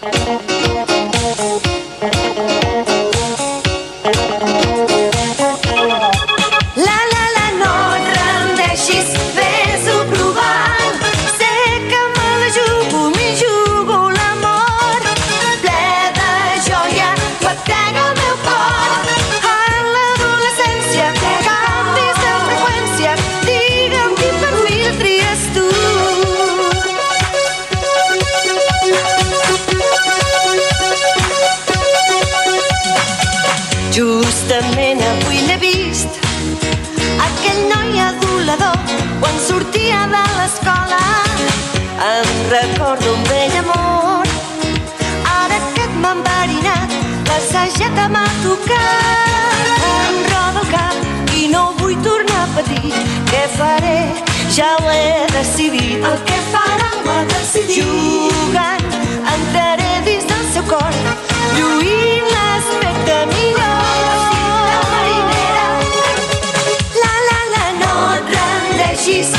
No et rendeixis, ves-ho provant. Sé que me la jugo, m'hi jugo l'amor. Ple de joia, batega el meu cor. En l'adolescència, canvis de freqüència, digue'm quin perfil tries tu. Justament avui l'he vist, aquell noi adulador, quan sortia de l'escola. Em recordo un vell amor. Ara que m'ha enverinat, la sageta m'ha tocat. Em roda el cap i no vull tornar a patir. Què faré? Ja ho he decidit. El que farà ho ha decidit. Jugant, entraré dins del seu cor, lluint l'aspecte millor. No et rendeixis,